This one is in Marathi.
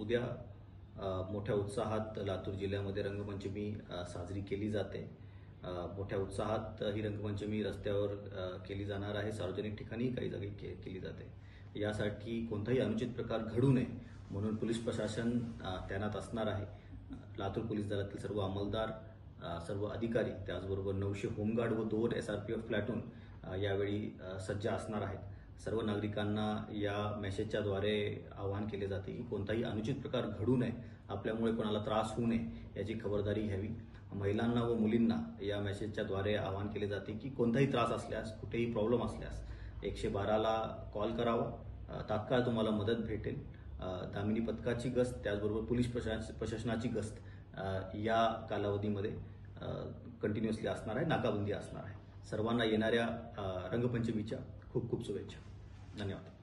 उद्या मोठ्या उत्साहात लातूर जिल्ह्यामध्ये रंगपंचमी साजरी केली जाते। मोठ्या उत्साहात ही रंगपंचमी रस्त्यावर केली जाणार आहे, सार्वजनिक ठिकाणी काही जागी केली जाते। यासाठी कोणताही अनुचित प्रकार घडू नये म्हणून पोलीस प्रशासन तैनात असणार आहे। लातूर पोलीस दलातील सर्व अंमलदार, सर्व अधिकारी, त्याचबरोबर 900 होमगार्ड व 2 SRPF प्लॅटून यावेळी सज्ज असणार आहेत। सर्व नागरिकांना या मेसेजच्या द्वारे आवाहन केले जाते की कोणताही अनुचित प्रकार घडू नये, आपल्यामुळे कोणाला त्रास होऊ नये याची खबरदारी घ्यावी। महिलांना व मुलींना या मेसेजच्या द्वारे आवाहन केले जाते की कोणताही त्रास असल्यास, कुठेही प्रॉब्लेम असल्यास 112ला कॉल करावा, तात्काळ तुम्हाला मदत भेटेल। दामिनी पथकाची गस्त, त्याचबरोबर पोलीस प्रशासनाची गस्त या कालावधीमध्ये कंटिन्युअसली असणार आहे, नाकाबंदी असणार आहे। सर्वांना येणाऱ्या रंगपंचमीच्या खूप खूप शुभेच्छा। धन्यवाद।